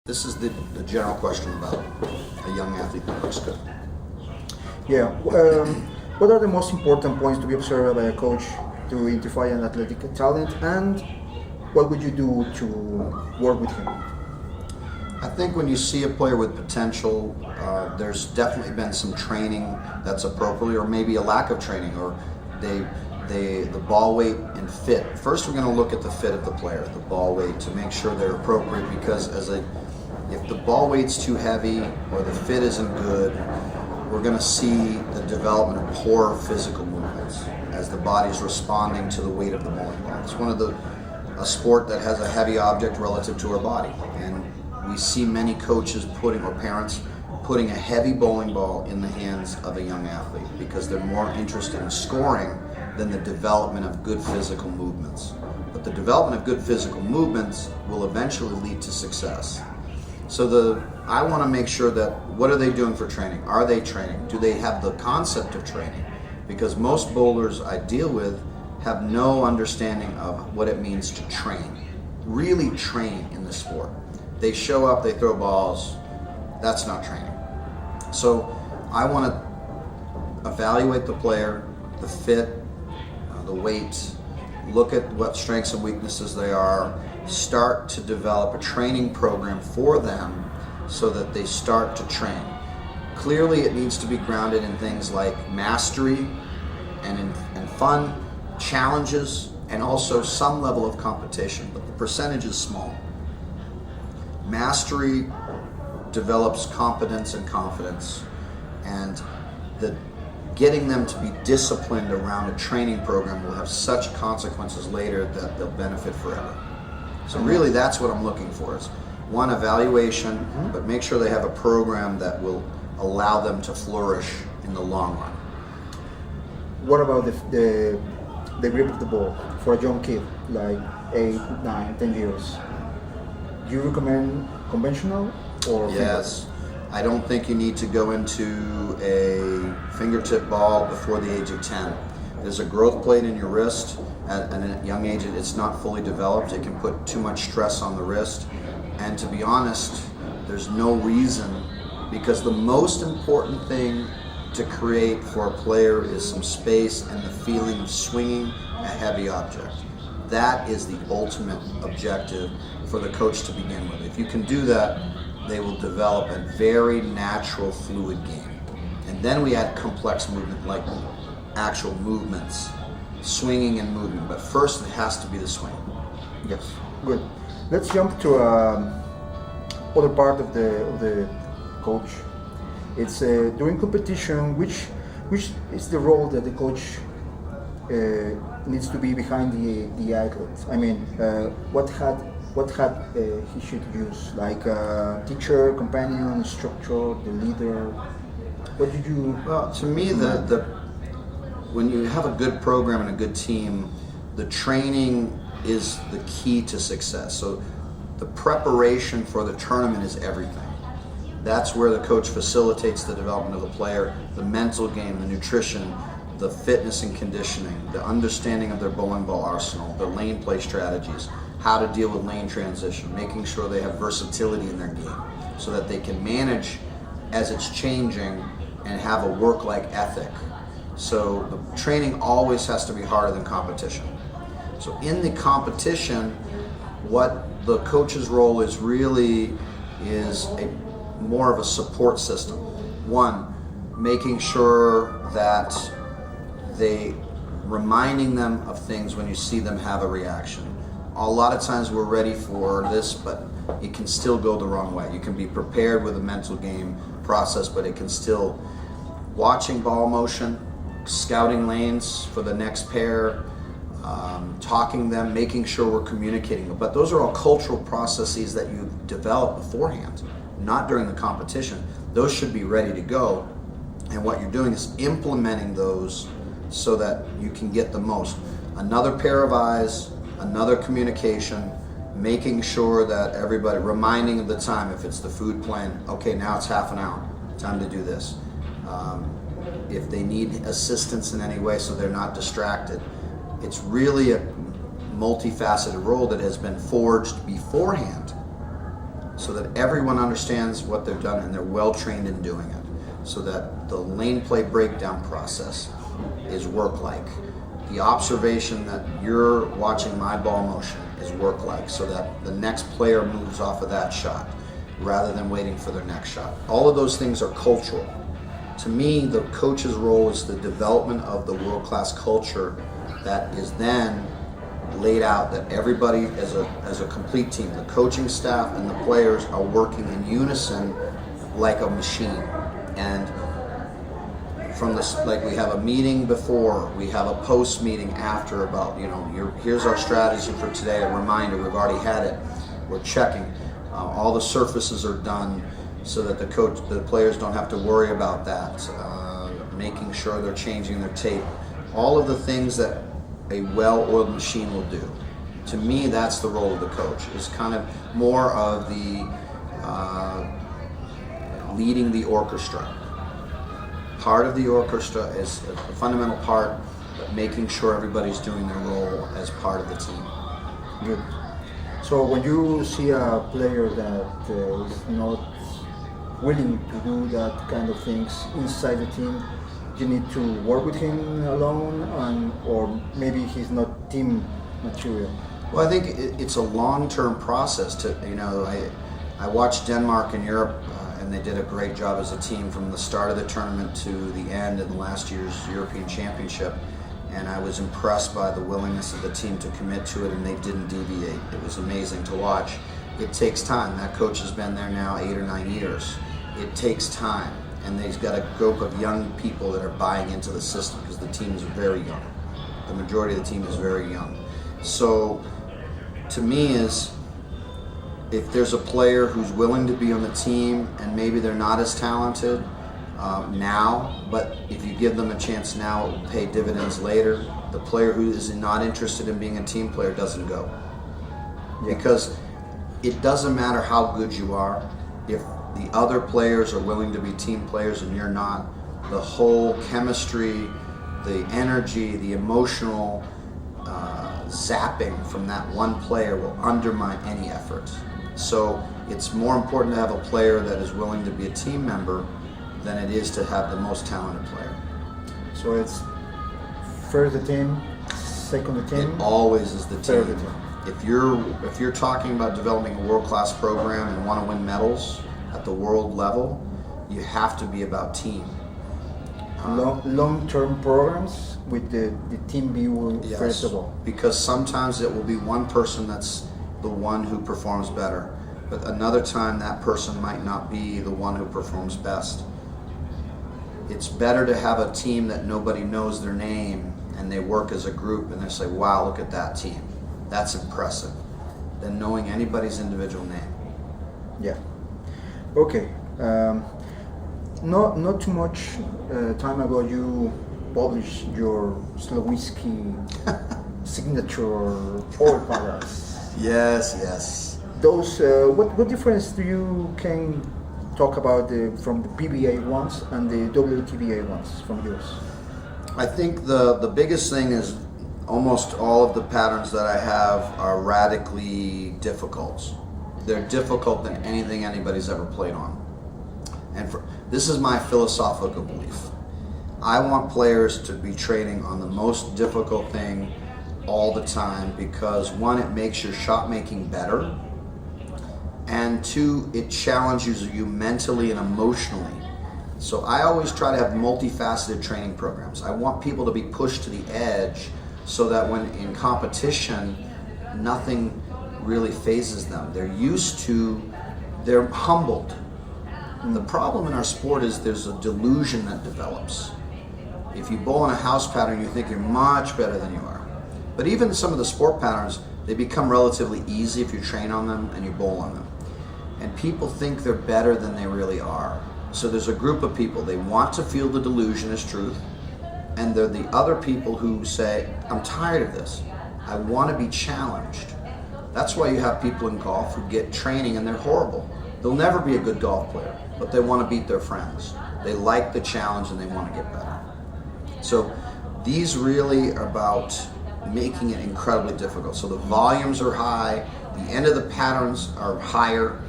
This is the general question about a young athlete that looks good. Yeah. What are the most important points to be observed by a coach to identify an athletic talent, and what would you do to work with him? I think when you see a player with potential, there's definitely been some training that's appropriate, or maybe a lack of training, or the ball weight and fit. First, we're going to look at the fit of the player, the ball weight, to make sure they're appropriate, because if the ball weight's too heavy or the fit isn't good, we're going to see the development of poor physical movements as the body's responding to the weight of the bowling ball. It's a sport that has a heavy object relative to our body, and we see many coaches or parents putting a heavy bowling ball in the hands of a young athlete because they're more interested in scoring than the development of good physical movements. But the development of good physical movements will eventually lead to success. So I want to make sure that, what are they doing for training? Are they training? Do they have the concept of training? Because most bowlers I deal with have no understanding of what it means to train, really train in the sport. They show up, they throw balls. That's not training. So I want to evaluate the player, the fit, the weight, look at what strengths and weaknesses they are, start to develop a training program for them so that they start to train. Clearly it needs to be grounded in things like mastery and fun, challenges, and also some level of competition, but the percentage is small. Mastery develops competence and confidence, and getting them to be disciplined around a training program will have such consequences later that they'll benefit forever. So really that's what I'm looking for, is one, evaluation, but make sure they have a program that will allow them to flourish in the long run. What about the grip of the ball for a young kid, like 8, 9, 10 years? Do you recommend conventional or Yes. I don't think you need to go into a fingertip ball before the age of 10. There's a growth plate in your wrist at a young age. It's not fully developed. It can put too much stress on the wrist. And to be honest, there's no reason, because the most important thing to create for a player is some space and the feeling of swinging a heavy object. That is the ultimate objective for the coach to begin with. If you can do that, they will develop a very natural, fluid game. And then we add complex movement, like actual movements, swinging and movement. But first, it has to be the swing. Yes, good. Let's jump to other part of the coach. It's during competition. Which is the role that the coach needs to be behind the athlete? I mean, what hat he should use? Like teacher, companion, instructor, the leader. What did you? Well, to me, when you have a good program and a good team, the training is the key to success. So the preparation for the tournament is everything. That's where the coach facilitates the development of the player, the mental game, the nutrition, the fitness and conditioning, the understanding of their bowling ball arsenal, their lane play strategies, how to deal with lane transition, making sure they have versatility in their game so that they can manage as it's changing and have a work-like ethic. So the training always has to be harder than competition. So in the competition, what the coach's role is really is more of a support system. One, making sure that reminding them of things when you see them have a reaction. A lot of times we're ready for this, but it can still go the wrong way. You can be prepared with a mental game process, but it can still, watching ball motion, scouting lanes for the next pair, talking them, making sure we're communicating. But those are all cultural processes that you develop beforehand, not during the competition. Those should be ready to go. And what you're doing is implementing those so that you can get the most. Another pair of eyes, another communication, making sure that everybody, reminding of the time. If it's the food plan, okay, now it's half an hour, time to do this. If they need assistance in any way so they're not distracted. It's really a multifaceted role that has been forged beforehand so that everyone understands what they've done and they're well trained in doing it, so that the lane play breakdown process is work-like. The observation that you're watching my ball motion is work-like, so that the next player moves off of that shot rather than waiting for their next shot. All of those things are cultural. To me, the coach's role is the development of the world-class culture that is then laid out, that everybody as a complete team, the coaching staff and the players are working in unison like a machine. And from this, like, we have a meeting before, we have a post meeting after about, here's our strategy for today, a reminder, we've already had it, we're checking. All the surfaces are done so that the players don't have to worry about that. Making sure they're changing their tape. All of the things that a well-oiled machine will do. To me, that's the role of the coach. It's kind of more of the leading the orchestra. Part of the orchestra is a fundamental part, but making sure everybody's doing their role as part of the team. Good. So when you see a player that is not willing to do that kind of things inside the team, you need to work with him alone, or maybe he's not team material. Well, I think it's a long-term process. I watched Denmark in Europe, and they did a great job as a team from the start of the tournament to the end in last year's European Championship. And I was impressed by the willingness of the team to commit to it, and they didn't deviate. It was amazing to watch. It takes time. That coach has been there now 8 or 9 years. It takes time, and he's got a group of young people that are buying into the system because the team is very young. The majority of the team is very young. So, to me, if there's a player who's willing to be on the team and maybe they're not as talented now, but if you give them a chance now, it will pay dividends later. The player who is not interested in being a team player doesn't go. Yeah. Because it doesn't matter how good you are, if the other players are willing to be team players and you're not, the whole chemistry, the energy, the emotional zapping from that one player will undermine any effort. So it's more important to have a player that is willing to be a team member than it is to have the most talented player. So it's first the team, second the team. It always is the third team. the team. If you're talking about developing a world-class program and want to win medals at the world level, you have to be about team. Long-term programs with the team view, Yes, first of all. because sometimes it will be one person that's the one who performs better, but another time that person might not be the one who performs best. It's better to have a team that nobody knows their name and they work as a group and they say, wow, look at that team. That's impressive, than knowing anybody's individual name. Yeah. Okay. Not too much time ago, you published your Slowinski signature four paragraphs. Yes. Those. What difference do you can talk about from the PBA ones and the WTBA ones from yours? I think the biggest thing is almost all of the patterns that I have are radically difficult. They're difficult than anything anybody's ever played on. And this is my philosophical belief. I want players to be training on the most difficult thing all the time because, one, it makes your shot making better, and two, it challenges you mentally and emotionally. So I always try to have multifaceted training programs. I want people to be pushed to the edge so that when in competition, nothing really phases them. They're humbled. The problem in our sport is there's a delusion that develops. If you bowl in a house pattern, you think you're much better than you are. But even some of the sport patterns, they become relatively easy if you train on them and you bowl on them. And people think they're better than they really are. So there's a group of people, they want to feel the delusion as truth, and they're the other people who say, I'm tired of this. I want to be challenged. That's why you have people in golf who get training and they're horrible. They'll never be a good golf player, but they want to beat their friends. They like the challenge and they want to get better. So these really are about making it incredibly difficult. So the volumes are high, the end of the patterns are higher,